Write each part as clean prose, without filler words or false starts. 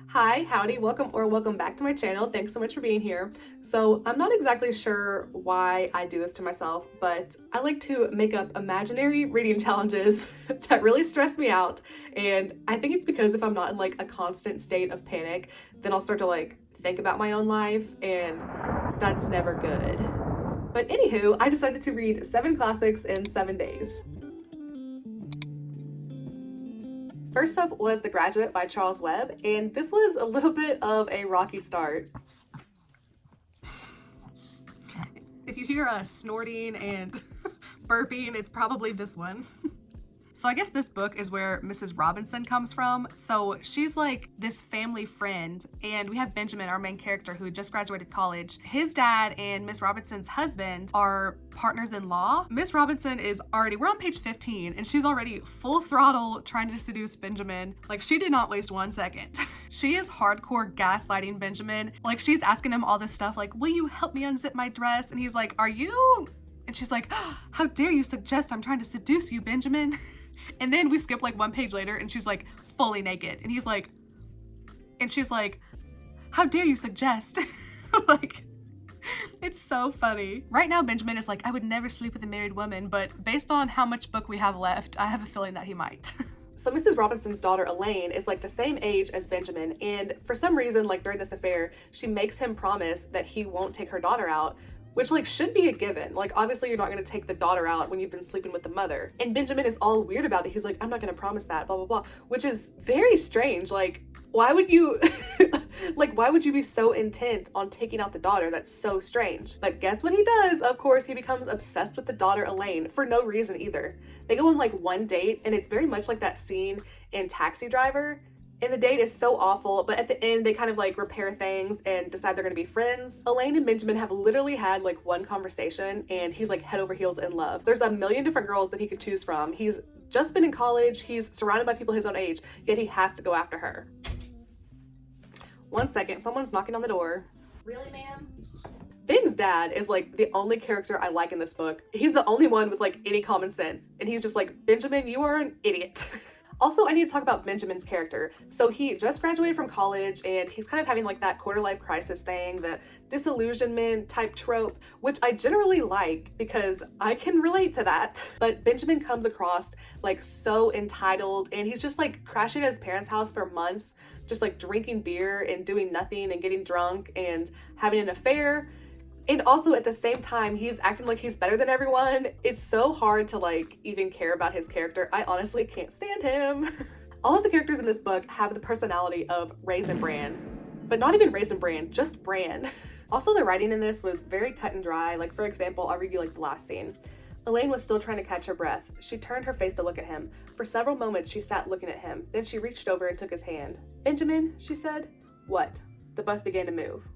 Hi, howdy, welcome back to my channel. Thanks so much for being here. So I'm not exactly sure why I do this to myself, but I like to make up imaginary reading challenges that really stress me out. And I think it's because if I'm not in like a constant state of panic, then I'll start to like think about my own life, and that's never good. But anywho, I decided to read 7 classics in 7 days. First up was The Graduate by Charles Webb, and this was a little bit of a rocky start. If you hear a snorting and burping, it's probably this one. So I guess this book is where Mrs. Robinson comes from. So she's like this family friend, and we have Benjamin, our main character, who just graduated college. His dad and Miss Robinson's husband are partners in law. Miss Robinson is already, we're on page 15, and she's already full throttle trying to seduce Benjamin. Like, she did not waste 1 second. She is hardcore gaslighting Benjamin. Like, she's asking him all this stuff like, will you help me unzip my dress? And he's like, are you? And she's like, how dare you suggest I'm trying to seduce you, Benjamin? And then we skip like 1 page later and she's like fully naked. And he's like, and she's like, how dare you suggest? Like, it's so funny. Right now, Benjamin is like, I would never sleep with a married woman, but based on how much book we have left, I have a feeling that he might. So Mrs. Robinson's daughter, Elaine, is like the same age as Benjamin, and for some reason, like during this affair, she makes him promise that he won't take her daughter out, which like should be a given. Like, obviously you're not gonna take the daughter out when you've been sleeping with the mother. And Benjamin is all weird about it. He's like, I'm not gonna promise that, blah, blah, blah, which is very strange. Like, why would you, like, why would you be so intent on taking out the daughter? That's so strange. But guess what he does? Of course, he becomes obsessed with the daughter, Elaine, for no reason either. They go on like 1 date, and it's very much like that scene in Taxi Driver. And the date is so awful, but at the end, they kind of like repair things and decide they're gonna be friends. Elaine and Benjamin have literally had like 1 conversation, and he's like head over heels in love. There's a million different girls that he could choose from. He's just been in college, he's surrounded by people his own age, yet he has to go after her. 1 second, someone's knocking on the door. Really, ma'am? Ben's dad is like the only character I like in this book. He's the only one with like any common sense, and he's just like, Benjamin, you are an idiot. Also, I need to talk about Benjamin's character. So he just graduated from college, and he's kind of having like that quarter life crisis thing, the disillusionment type trope, which I generally like because I can relate to that. But Benjamin comes across like so entitled, and he's just like crashing at his parents' house for months, just like drinking beer and doing nothing and getting drunk and having an affair. And also at the same time, he's acting like he's better than everyone. It's so hard to like even care about his character. I honestly can't stand him. All of the characters in this book have the personality of Raisin Bran, but not even Raisin Bran, just Bran. Also, the writing in this was very cut and dry. Like, for example, I'll read you like the last scene. Elaine was still trying to catch her breath. She turned her face to look at him. For several moments, she sat looking at him. Then she reached over and took his hand. Benjamin, she said. What? The bus began to move.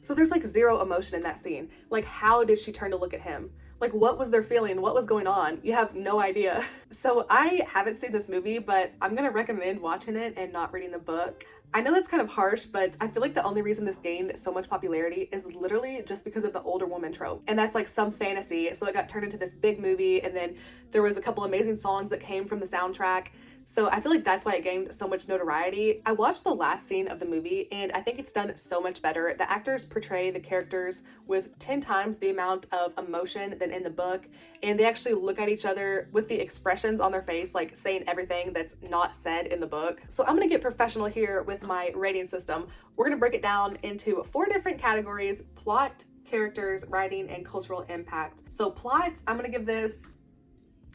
So there's like zero emotion in that scene. Like, how did she turn to look at him? Like, what was their feeling? What was going on? You have no idea. So I haven't seen this movie, but I'm gonna recommend watching it and not reading the book. I know that's kind of harsh, but I feel like the only reason this gained so much popularity is literally just because of the older woman trope. And that's like some fantasy. So it got turned into this big movie, and then there was a couple amazing songs that came from the soundtrack. So I feel like that's why it gained so much notoriety. I watched the last scene of the movie, and I think it's done so much better. The actors portray the characters with 10 times the amount of emotion than in the book, and they actually look at each other with the expressions on their face, like saying everything that's not said in the book. So I'm gonna get professional here with my rating system. We're gonna break it down into 4 different categories: plot, characters, writing, and cultural impact. So plot, I'm gonna give this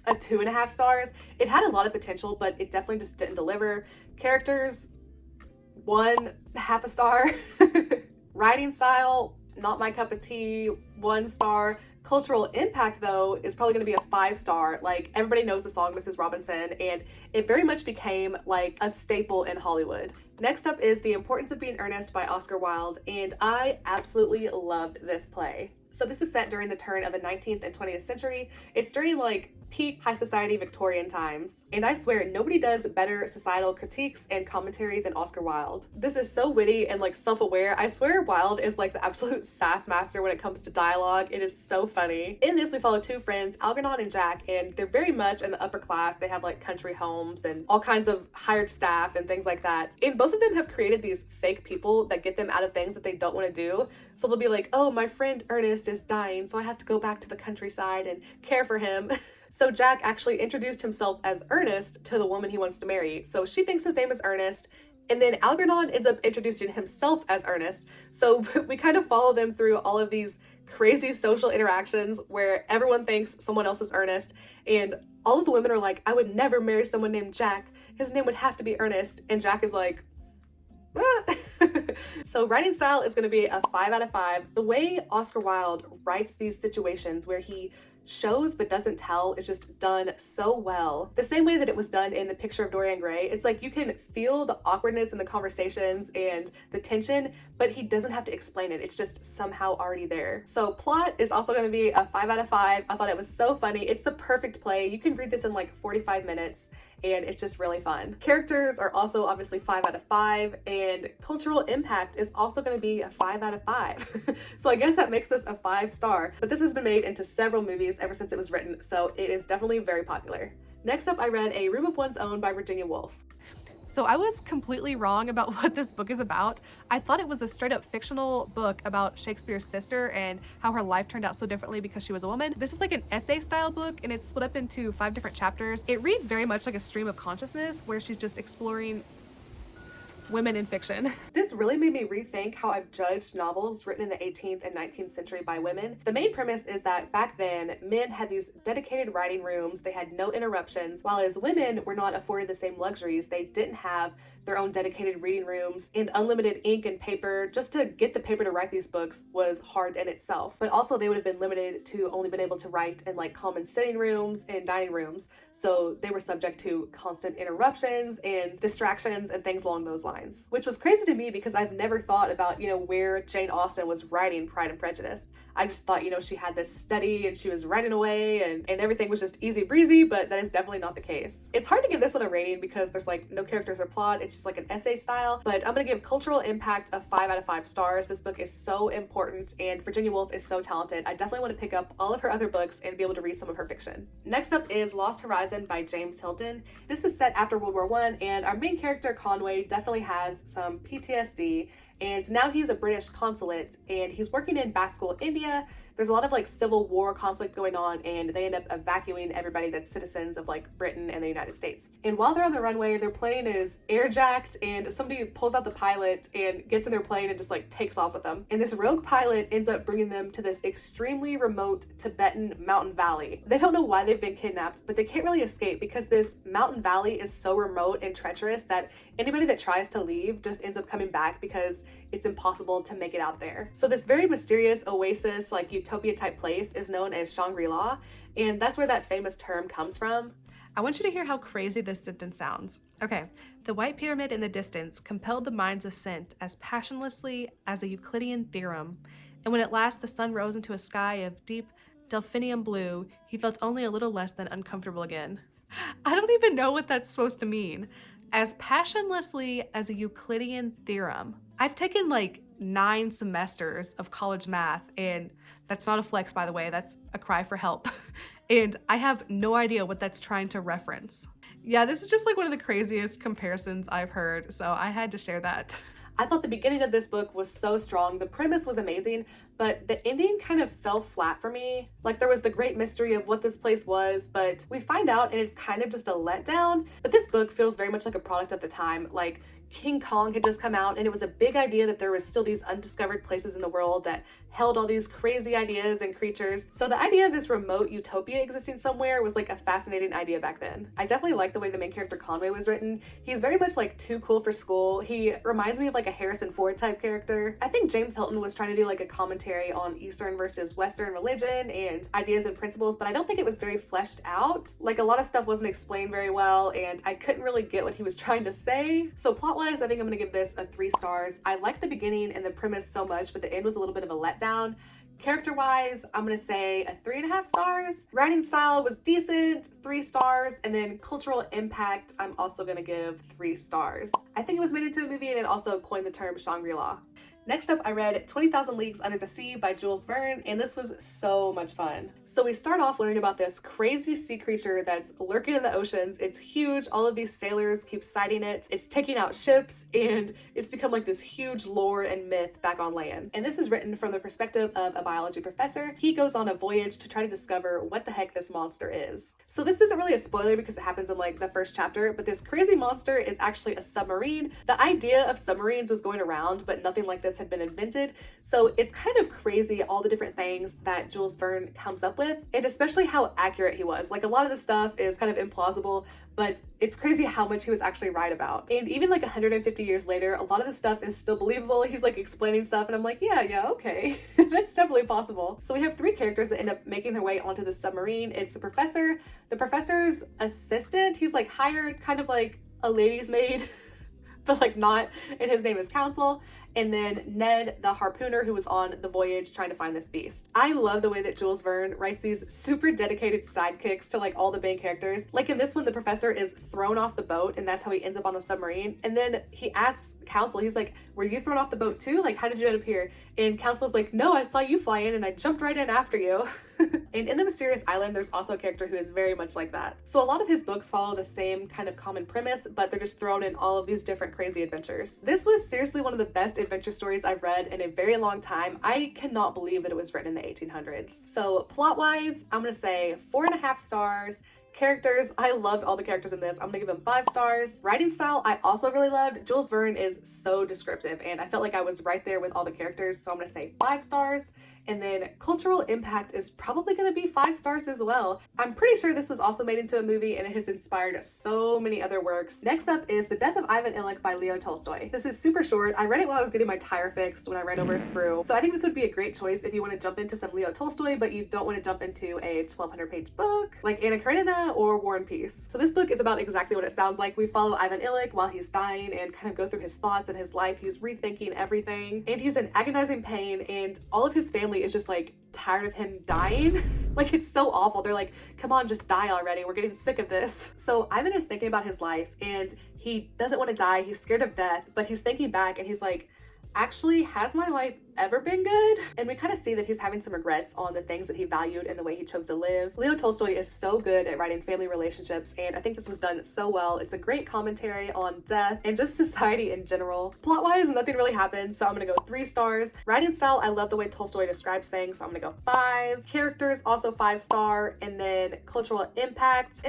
a 2.5 stars. It had a lot of potential, but it definitely just didn't deliver. Characters, 1.5 star. Writing style, not my cup of tea, 1 star. Cultural impact, though, is probably gonna be a 5 star. Like, everybody knows the song Mrs. Robinson, and it very much became like a staple in Hollywood. Next up is The Importance of Being Earnest by Oscar Wilde, and I absolutely loved this play. So this is set during the turn of the 19th and 20th century. It's during like peak high society Victorian times. And I swear, nobody does better societal critiques and commentary than Oscar Wilde. This is so witty and like self-aware. I swear Wilde is like the absolute sass master when it comes to dialogue. It is so funny. In this, we follow two friends, Algernon and Jack, and they're very much in the upper class. They have like country homes and all kinds of hired staff and things like that. And both of them have created these fake people that get them out of things that they don't want to do. So they'll be like, oh, my friend Ernest is dying, so I have to go back to the countryside and care for him. So Jack actually introduced himself as Earnest to the woman he wants to marry. So she thinks his name is Ernest. And then Algernon ends up introducing himself as Earnest. So we kind of follow them through all of these crazy social interactions where everyone thinks someone else is Ernest. And all of the women are like, I would never marry someone named Jack. His name would have to be Ernest. And Jack is like, ah. So writing style is going to be a 5 out of 5. The way Oscar Wilde writes these situations where he shows but doesn't tell is just done so well. The same way that it was done in The Picture of Dorian Gray. It's like you can feel the awkwardness in the conversations and the tension, but he doesn't have to explain it. It's just somehow already there. So plot is also going to be a 5 out of 5. I thought it was so funny. It's the perfect play. You can read this in like 45 minutes. And it's just really fun. Characters are also obviously 5 out of 5, and cultural impact is also going to be a 5 out of 5. So I guess that makes this a 5-star, but this has been made into several movies ever since it was written, so it is definitely very popular. Next up, I read A Room of One's Own by Virginia Woolf. So I was completely wrong about what this book is about. I thought it was a straight up fictional book about Shakespeare's sister and how her life turned out so differently because she was a woman. This is like an essay style book, and it's split up into 5 different chapters. It reads very much like a stream of consciousness where she's just exploring women in fiction. This really made me rethink how I've judged novels written in the 18th and 19th century by women. The main premise is that back then, men had these dedicated writing rooms, they had no interruptions, while as women were not afforded the same luxuries. They didn't have their own dedicated reading rooms, and unlimited ink and paper. Just to get the paper to write these books was hard in itself. But also they would have been limited to only been able to write in like common sitting rooms and dining rooms. So they were subject to constant interruptions and distractions and things along those lines. Which was crazy to me because I've never thought about, where Jane Austen was writing Pride and Prejudice. I just thought, she had this study and she was writing away and everything was just easy breezy, but that is definitely not the case. It's hard to give this one a rating because there's like no characters or plot. It's just like an essay style, but I'm gonna give cultural impact a 5 out of 5 stars. This book is so important and Virginia Woolf is so talented. I definitely want to pick up all of her other books and be able to read some of her fiction. Next up is Lost Horizon by James Hilton. This is set after World War I, and our main character Conway definitely has some PTSD, and now he's a British consulate and he's working in Baskul, India. There's a lot of like civil war conflict going on, and they end up evacuating everybody that's citizens of like Britain and the United States. And while they're on the runway, their plane is airjacked and somebody pulls out the pilot and gets in their plane and just like takes off with them. And this rogue pilot ends up bringing them to this extremely remote Tibetan mountain valley. They don't know why they've been kidnapped, but they can't really escape because this mountain valley is so remote and treacherous that anybody that tries to leave just ends up coming back because it's impossible to make it out there. So this very mysterious oasis, like utopia type place, is known as Shangri-La, and that's where that famous term comes from. I want you to hear how crazy this sentence sounds. Okay, the white pyramid in the distance compelled the mind's ascent as passionlessly as a Euclidean theorem, and when at last the sun rose into a sky of deep delphinium blue, he felt only a little less than uncomfortable again. I don't even know what that's supposed to mean. As passionlessly as a Euclidean theorem. I've taken like 9 semesters of college math, and that's not a flex, by the way, that's a cry for help. And I have no idea what that's trying to reference. Yeah, this is just like one of the craziest comparisons I've heard, so I had to share that. I thought the beginning of this book was so strong. The premise was amazing, but the ending kind of fell flat for me. Like there was the great mystery of what this place was, but we find out and it's kind of just a letdown. But this book feels very much like a product of the time. Like King Kong had just come out and it was a big idea that there was still these undiscovered places in the world that held all these crazy ideas and creatures. So the idea of this remote utopia existing somewhere was like a fascinating idea back then. I definitely like the way the main character Conway was written. He's very much like too cool for school. He reminds me of like a Harrison Ford type character. I think James Hilton was trying to do like a commentary on Eastern versus Western religion and ideas and principles, but I don't think it was very fleshed out. Like a lot of stuff wasn't explained very well and I couldn't really get what he was trying to say. So plot-wise, I think I'm gonna give this a 3 stars. I liked the beginning and the premise so much, but the end was a little bit of a letdown. Character-wise, I'm gonna say a 3.5 stars. Writing style was decent, 3 stars. And then cultural impact, I'm also gonna give 3 stars. I think it was made into a movie and it also coined the term Shangri-La. Next up, I read 20,000 Leagues Under the Sea by Jules Verne, and this was so much fun. So we start off learning about this crazy sea creature that's lurking in the oceans. It's huge. All of these sailors keep sighting it. It's taking out ships, and it's become like this huge lore and myth back on land. And this is written from the perspective of a biology professor. He goes on a voyage to try to discover what the heck this monster is. So this isn't really a spoiler because it happens in like the first chapter, but this crazy monster is actually a submarine. The idea of submarines was going around, but nothing like this had been invented. So it's kind of crazy all the different things that Jules Verne comes up with, and especially how accurate he was. Like a lot of the stuff is kind of implausible, but it's crazy how much he was actually right about. And even like 150 years later, a lot of the stuff is still believable. He's like explaining stuff and I'm like, yeah, okay. That's definitely possible. So we have 3 characters that end up making their way onto the submarine. It's the professor, the professor's assistant. He's like hired, kind of like a lady's maid, but like not, and his name is Council. And then Ned, the harpooner who was on the voyage trying to find this beast. I love the way that Jules Verne writes these super dedicated sidekicks to like all the main characters. Like in this one, the professor is thrown off the boat and that's how he ends up on the submarine. And then he asks Council, he's like, were you thrown off the boat too? Like, how did you end up here? And Council's like, no, I saw you fly in and I jumped right in after you. And in The Mysterious Island, there's also a character who is very much like that. So a lot of his books follow the same kind of common premise, but they're just thrown in all of these different crazy adventures. This was seriously one of the best adventure stories I've read in a very long time. I cannot believe that it was written in the 1800s. So plot-wise, I'm gonna say 4.5 stars. Characters, I loved all the characters in this. I'm gonna give them 5 stars. Writing style, I also really loved. Jules Verne is so descriptive and I felt like I was right there with all the characters, so I'm gonna say 5 stars. And then cultural impact is probably going to be 5 stars as well. I'm pretty sure this was also made into a movie and it has inspired so many other works. Next up is The Death of Ivan Illich by Leo Tolstoy. This is super short. I read it while I was getting my tire fixed when I ran over a screw. So I think this would be a great choice if you want to jump into some Leo Tolstoy, but you don't want to jump into a 1,200 page book like Anna Karenina or War and Peace. So this book is about exactly what it sounds like. We follow Ivan Illich while he's dying and kind of go through his thoughts and his life. He's rethinking everything and he's in agonizing pain, and all of his family is just like tired of him dying. Like, it's so awful. They're like, come on, just die already. We're getting sick of this. So Ivan is thinking about his life and he doesn't want to die. He's scared of death, but he's thinking back and he's like, actually, has my life ever been good? And we kind of see that he's having some regrets on the things that he valued and the way he chose to live. Leo Tolstoy is so good at writing family relationships, and I think this was done so well. It's a great commentary on death and just society in general. Plot-wise, nothing really happens, so I'm gonna go 3 stars. Writing style, I love the way Tolstoy describes things, so I'm gonna go 5. Characters, also 5 star. And then cultural impact,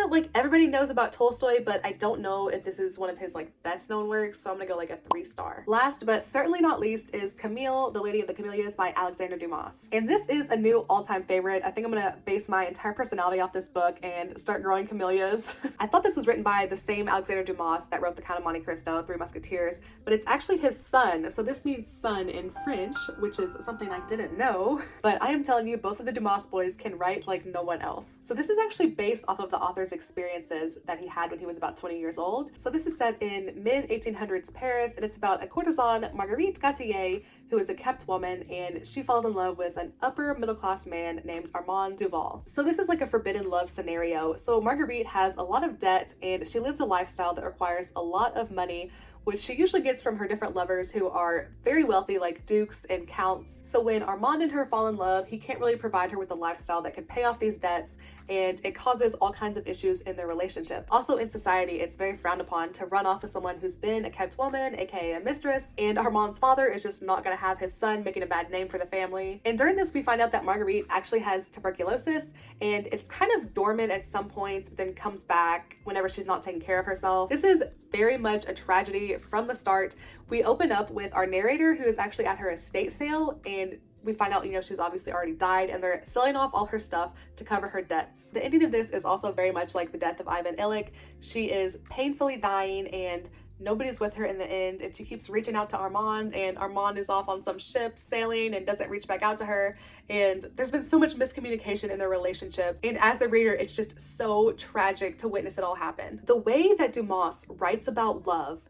like everybody knows about Tolstoy, but I don't know if this is one of his like best known works, so I'm gonna go like a 3 star. Last but certainly not least is Camille, the Lady of the Camellias by Alexander Dumas. And this is a new all-time favorite. I think I'm gonna base my entire personality off this book and start growing camellias. I thought this was written by the same Alexander Dumas that wrote The Count of Monte Cristo, 3 Musketeers, but it's actually his son. So this means son in French, which is something I didn't know. But I am telling you, both of the Dumas boys can write like no one else. So this is actually based off of the author's experiences that he had when he was about 20 years old. So this is set in mid-1800s Paris, and it's about a courtesan, Marguerite Gautier, who is a kept woman, and she falls in love with an upper middle class man named Armand Duval. So this is like a forbidden love scenario. So Marguerite has a lot of debt and she lives a lifestyle that requires a lot of money, which she usually gets from her different lovers who are very wealthy, like dukes and counts. So when Armand and her fall in love, he can't really provide her with a lifestyle that can pay off these debts, and it causes all kinds of issues in their relationship. Also in society, it's very frowned upon to run off with someone who's been a kept woman, aka a mistress, and Armand's father is just not gonna have his son making a bad name for the family. And during this, we find out that Marguerite actually has tuberculosis, and it's kind of dormant at some points, but then comes back whenever she's not taking care of herself. This is very much a tragedy from the start. We open up with our narrator who is actually at her estate sale, and we find out, she's obviously already died, and they're selling off all her stuff to cover her debts. The ending of this is also very much like the death of Ivan Illich. She is painfully dying and nobody's with her in the end, and she keeps reaching out to Armand, and Armand is off on some ship sailing and doesn't reach back out to her, and there's been so much miscommunication in their relationship, and as the reader, it's just so tragic to witness it all happen. The way that Dumas writes about love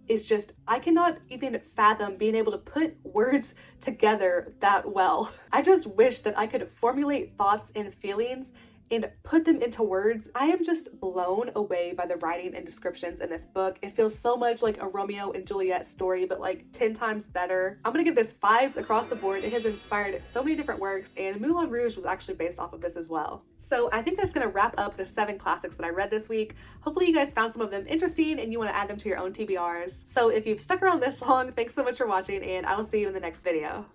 is just, I cannot even fathom being able to put words together that well. I just wish that I could formulate thoughts and feelings and put them into words. I am just blown away by the writing and descriptions in this book. It feels so much like a Romeo and Juliet story, but like 10 times better. I'm gonna give this 5s across the board. It has inspired so many different works, and Moulin Rouge was actually based off of this as well. So I think that's gonna wrap up the 7 classics that I read this week. Hopefully you guys found some of them interesting and you wanna add them to your own TBRs. So if you've stuck around this long, thanks so much for watching, and I will see you in the next video.